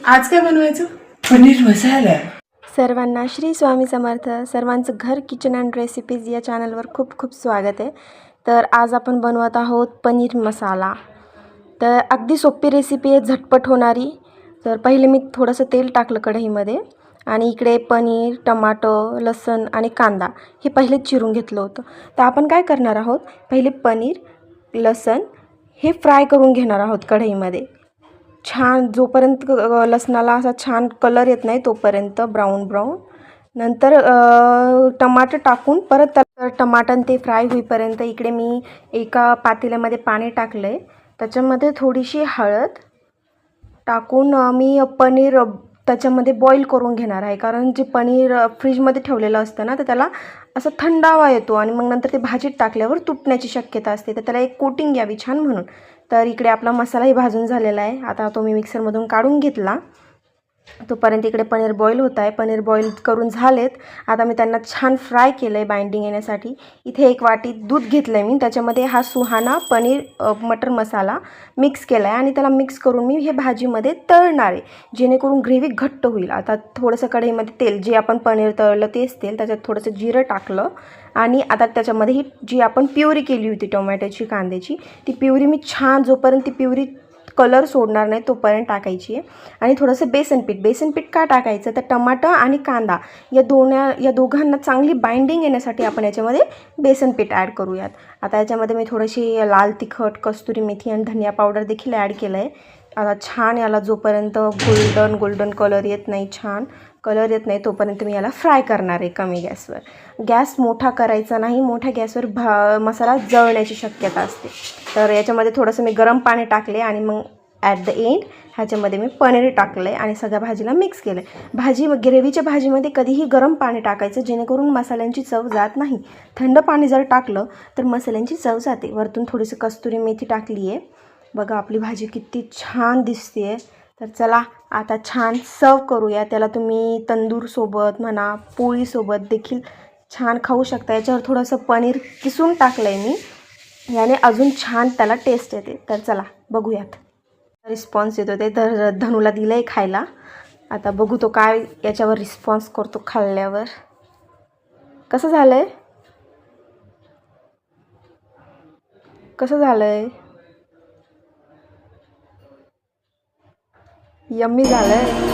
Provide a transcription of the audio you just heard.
आज काय बनवायचं? पनीर मसाला. सर्वांना श्री स्वामी समर्थ. सर्वांचं घर किचन अँड रेसिपीज या चॅनलवर खूप खूप स्वागत आहे. तर आज आपण बनवत आहोत पनीर मसाला. तर अगदी सोपी रेसिपी आहे, झटपट होणारी. तर पहिले मी थोडंसं तेल टाकलं कढईमध्ये आणि इकडे पनीर, टमाटो, लसूण आणि कांदा हे पहिलेच चिरून घेतलं होतं. तर आपण काय करणार आहोत, पहिले पनीर, लसूण हे फ्राय करून घेणार आहोत कढईमध्ये. छान जोपर्यंत लसणाला असा छान कलर येत नाही तोपर्यंत ब्राऊन नंतर टमाटर टाकून परत त्याला टमाटर ते फ्राय होईपर्यंत इकडे मी एका पातेल्यामध्ये पाणी टाकलं आहे. त्याच्यामध्ये थोडीशी हळद टाकून मी पनीर त्याच्यामध्ये बॉईल करून घेणार आहे. कारण जे पनीर फ्रीजमध्ये ठेवलेलं असतं ना, तर त्याला असं थंडावा येतो आणि मग नंतर ते भाजीत टाकल्यावर तुटण्याची शक्यता असते. तर त्याला एक कोटिंग यावी छान म्हणून. तर इकडे आपला मसालाही भाजून झालेला आहे. आता तो मी मिक्सरमधून काढून घेतला. तोपर्यंत इकडे पनीर बॉईल होत आहे. पनीर बॉईल करून झालेत. आता मी त्यांना छान फ्राय केलं आहे बाइंडिंग येण्यासाठी. इथे एक वाटी दूध घेतलं आहे मी. त्याच्यामध्ये हा सुहाना पनीर मटर मसाला मिक्स केला आहे आणि त्याला मिक्स करून मी हे भाजीमध्ये तळणार आहे, जेणेकरून ग्रेव्ही घट्ट होईल. आता थोडंसं कढईमध्ये तेल, जे आपण पनीर तळलं तेच तेल, त्याच्यात थोडंसं जिरं टाकलं आणि आता त्याच्यामध्ये ही जी आपण प्युरी केली होती टोमॅटोची, कांद्याची, ती प्युरी मी छान जोपर्यंत ती प्युरी कलर सोडणार नाही तोपर्यंत टाकायची आहे. आणि थोडंसं बेसन पीठ का टाकायचं, तर टमाटर आणि कांदा या दोघांना चांगली बाइंडिंग येण्यासाठी आपण याच्यामध्ये बेसन पीठ ॲड करूयात. आता याच्यामध्ये मी थोडीशी लाल तिखट, कस्तुरी मेथी आणि धनिया पावडर देखील ॲड केलं आहे. आता छान याला जोपर्यंत गोल्डन कलर येत नाही, छान कलर येत नाही तोपर्यंत मी याला फ्राय करणार आहे कमी गॅसवर. गॅस मोठा करायचा नाही, मोठ्या गॅसवर मसाला जळण्याची शक्यता असते. तर याच्यामध्ये थोडंसं मी गरम पाणी टाकले आणि मग ॲट द एंड ह्याच्यामध्ये मी पनीर टाकलं आहे आणि सगळ्या भाजीला मिक्स केलं आहे. ग्रेव्हीच्या भाजीमध्ये कधीही गरम पाणी टाकायचं, जेणेकरून मसाल्यांची चव जात नाही. थंड पाणी जर टाकलं तर मसाल्यांची चव जाते. वरतून थोडीशी कस्तुरी मेथी टाकली आहे. बघा आपली भाजी किती छान दिसते आहे. तर चला आता छान सर्व करूया. त्याला तुम्ही तंदूरसोबत म्हणा, पोळीसोबत देखील छान खाऊ शकता. याच्यावर थोडंसं पनीर किसून टाकलं आहे मी, याने अजून छान त्याला टेस्ट येते. तर चला बघूयात. रिस्पॉन्स येतो ते तर धनूला दिलं आहे खायला. आता बघू तो काय याच्यावर रिस्पॉन्स करतो खाल्ल्यावर. कसं झालं आहे, कसं झालं आहे? यम्मी झालं आहे.